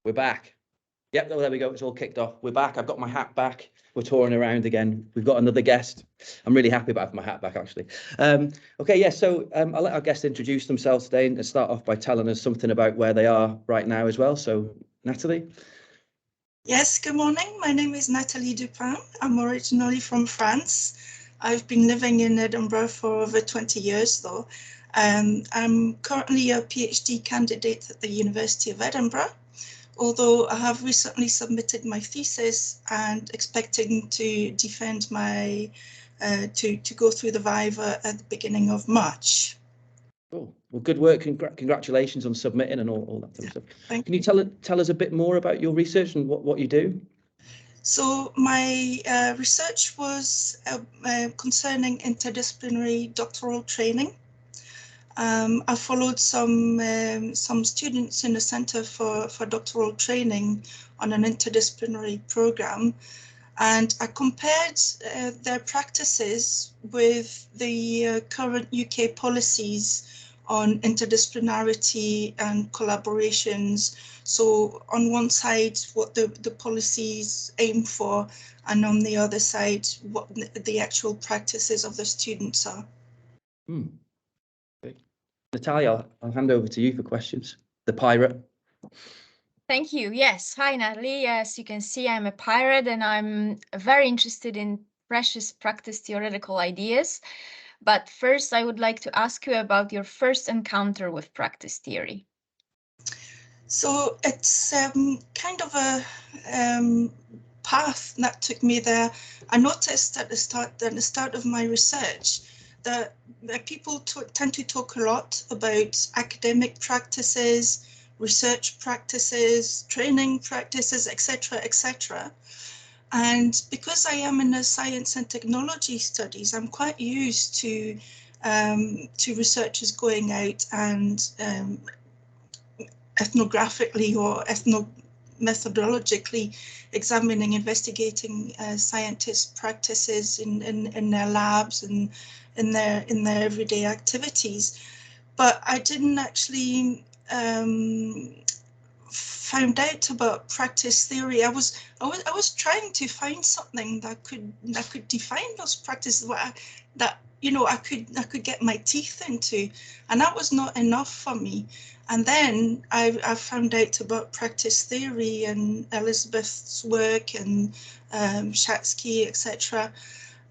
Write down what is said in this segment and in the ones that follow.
We're back. Yep, oh, there we go. It's all kicked off. We're back. I've got my hat back. We're touring around again. We've got another guest. I'm really happy about having my hat back, actually. Okay, yeah, so I'll let our guests introduce themselves today and start off by telling us something about where they are right now as well. So, Nathalie? Yes, good morning. My name is Nathalie Dupin. I'm originally from France. I've been living in Edinburgh for over 20 years, though. I'm currently a PhD candidate at the University of Edinburgh, although I have recently submitted my thesis and expecting to defend my, to go through the Viva at the beginning of March. Cool. Well, good work. Congratulations on submitting and all that sort of stuff. Can you tell us a bit more about your research and what you do? So my research was concerning interdisciplinary doctoral training. I followed some students in the Centre for Doctoral Training on an interdisciplinary program, and I compared their practices with the current UK policies on interdisciplinarity and collaborations. So on one side, what the policies aim for, and on the other side, what the actual practices of the students are. Okay. Natalia, I'll hand over to you for questions. The pirate. Thank you. Yes. Hi, Natalie. As you can see, I'm a pirate and I'm very interested in precious practice theoretical ideas. But first, I would like to ask you about your first encounter with practice theory. So it's kind of a path that took me there. I noticed at the start of my research that people tend to talk a lot about academic practices, research practices, training practices, etc., etc. And because I am in the science and technology studies, I'm quite used to researchers going out and ethnographically or methodologically examining, investigating scientists' practices in their labs and in their everyday activities. But I didn't actually found out about practice theory. I was trying to find something that could define those practices that you know I could get my teeth into, and that was not enough for me. And then I found out about practice theory and Elizabeth's work and Shatsky, etc.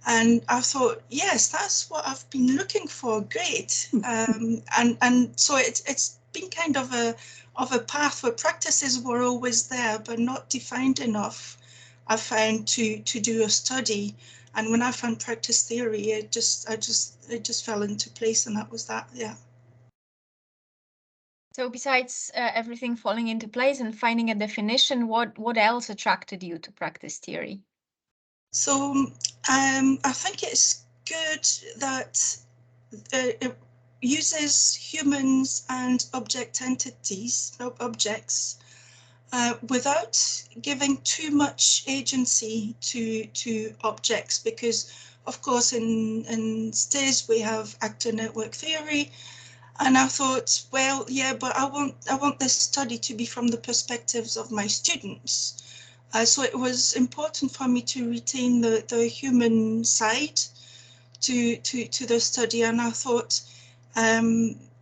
And I thought, yes, that's what I've been looking for. Great. And so it's been kind of a path where practices were always there, but not defined enough, I found, to do a study. And when I found practice theory, it just fell into place, and that was that. Yeah. So besides everything falling into place and finding a definition, what else attracted you to practice theory? So I think it's good that it uses humans and objects without giving too much agency to objects, because of course in STIS we have actor network theory. And I thought, well, yeah, but I want this study to be from the perspectives of my students. So it was important for me to retain the human side to the study. And I thought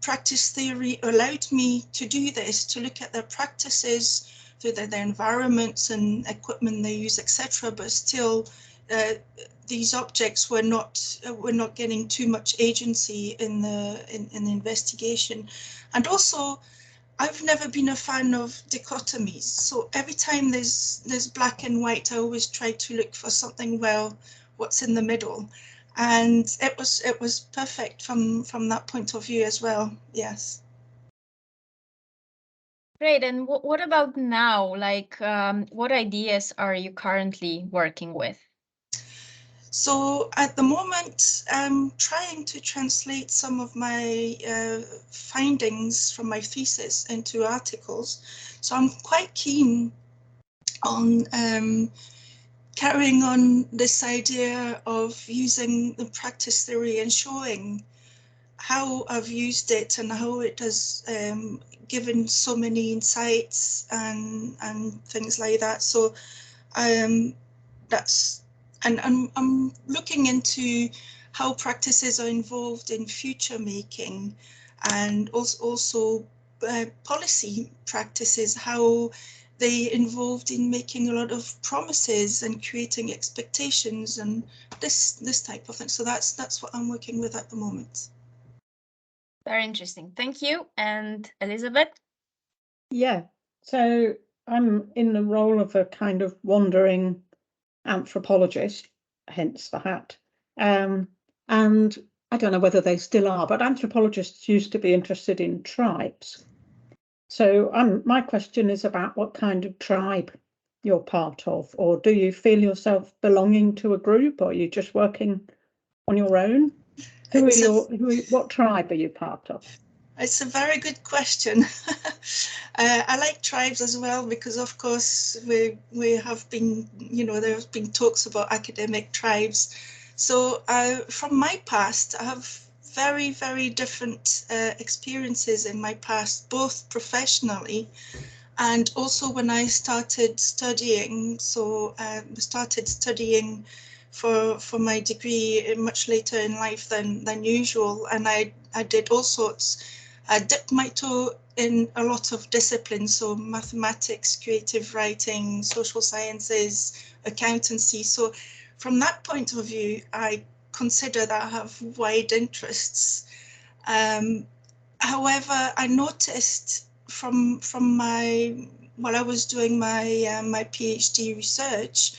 practice theory allowed me to do this, to look at their practices through their environments and equipment they use, etc. But still, these objects were not getting too much agency in the investigation. And also, I've never been a fan of dichotomies. So every time there's black and white, I always try to look for something, well, what's in the middle. And it was perfect from that point of view as well. Yes. Great. And what about now? Like, what ideas are you currently working with? So at the moment, I'm trying to translate some of my findings from my thesis into articles. So I'm quite keen on carrying on this idea of using the practice theory and showing how I've used it and how it has given so many insights and things like that. So that's, and I'm looking into how practices are involved in future making, and also policy practices, how they involved in making a lot of promises and creating expectations and this type of thing. So that's what I'm working with at the moment. Very interesting. Thank you. And Elizabeth? Yeah, so I'm in the role of a kind of wandering anthropologist, hence the hat. And I don't know whether they still are, but anthropologists used to be interested in tribes. So my question is about what kind of tribe you're part of, or do you feel yourself belonging to a group, or are you just working on your own? What tribe are you part of? It's a very good question. I like tribes as well, because of course we have been, there have been talks about academic tribes. So from my past, I have very, very different experiences in my past, both professionally and also when I started studying. So I started studying for my degree much later in life than usual, and I did all sorts. I dipped my toe in a lot of disciplines, so mathematics, creative writing, social sciences, accountancy. So from that point of view, I consider that I have wide interests. However, I noticed from while I was doing my PhD research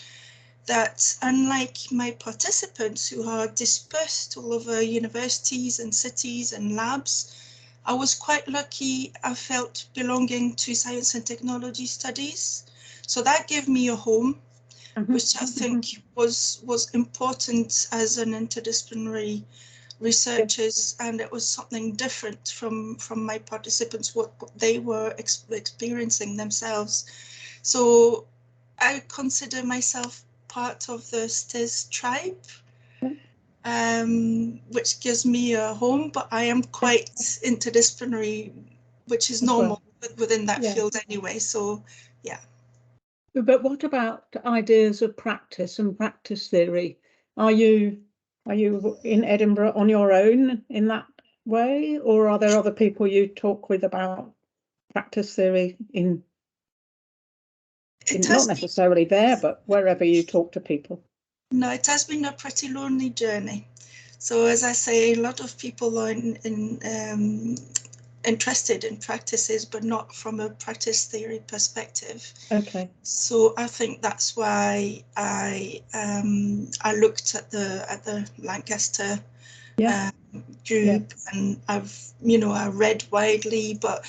that unlike my participants who are dispersed all over universities and cities and labs, I was quite lucky. I felt belonging to science and technology studies. So that gave me a home, which I think was important as an interdisciplinary researchers, and it was something different from my participants, what they were experiencing themselves. So I consider myself part of the STIS tribe, which gives me a home, but I am quite interdisciplinary, which is normal within that field anyway. So yeah. But what about ideas of practice and practice theory? Are you in Edinburgh on your own in that way, or are there other people you talk with about practice theory not necessarily there, but wherever you talk to people? No, it has been a pretty lonely journey. So as I say, a lot of people are interested in practices, but not from a practice theory perspective. Okay. So I think that's why I looked at the Lancaster group, and I read widely, but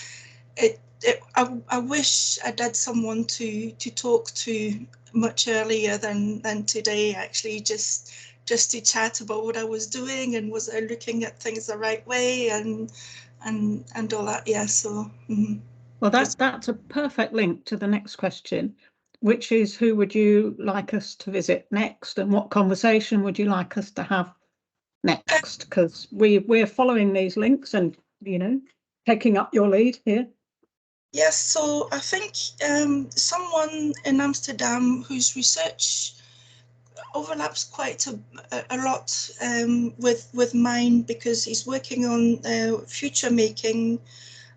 I wish I'd had someone to talk to much earlier than today, actually, just to chat about what I was doing and was I looking at things the right way and all that. Yeah, so well, that's a perfect link to the next question, which is, who would you like us to visit next, and what conversation would you like us to have next? Because we're following these links and taking up your lead here. Yes, so I think someone in Amsterdam whose research overlaps quite a lot with mine, because he's working on future making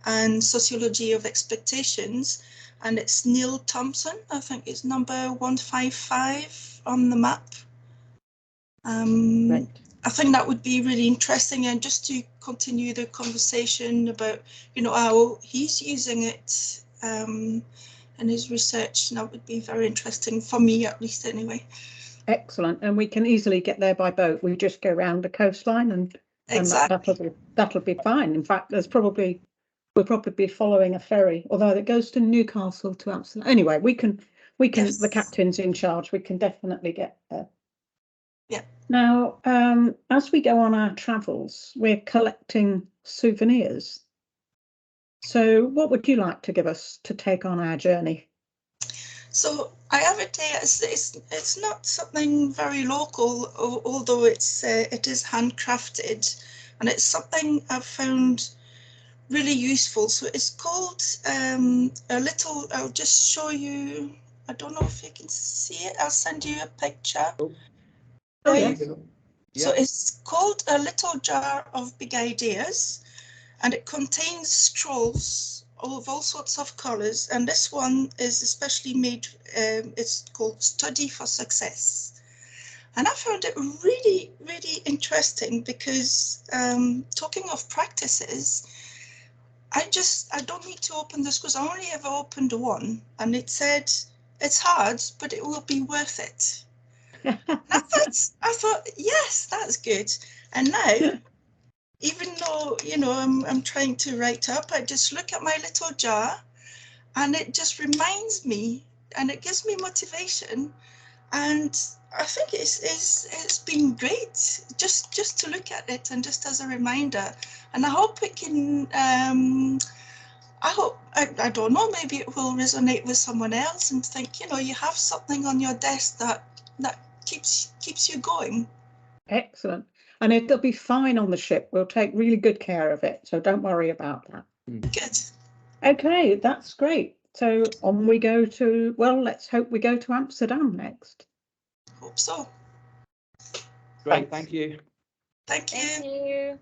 and sociology of expectations, and it's Neil Thompson. I think it's number 155 on the map. Right. I think that would be really interesting, and just to continue the conversation about how he's using it in his research. That would be very interesting for me, at least, anyway. Excellent, and we can easily get there by boat. We just go around the coastline, and that'll be fine. In fact, we'll probably be following a ferry, although it goes to Newcastle to Amsterdam. Anyway, we can. Yes. The captain's in charge. We can definitely get there. Yeah. Now, as we go on our travels, we're collecting souvenirs. So what would you like to give us to take on our journey? So I have it here. It's not something very local, although it is handcrafted, and it's something I've found really useful. So it's called a little, I'll just show you, I don't know if you can see it, I'll send you a picture. Oh, Right. yes. So it's called A Little Jar of Big Ideas, and it contains straws of all sorts of colours, and this one is especially made, it's called Study for Success. And I found it really, really interesting because talking of practices, I don't need to open this because I only ever opened one, and it said, it's hard, but it will be worth it. I thought, yes, that's good. And now, even though, you know, I'm trying to write up, I just look at my little jar and it just reminds me and it gives me motivation. And I think it's been great just to look at it and just as a reminder. And I hope it can, I don't know, maybe it will resonate with someone else and think, you know, you have something on your desk that keeps you going. Excellent. And it'll be fine on the ship. We'll take really good care of it. So don't worry about that. Good. Okay, that's great. So on we go to, well, let's hope we go to Amsterdam next. Hope so. Great, thank you. Thank you. Thank you.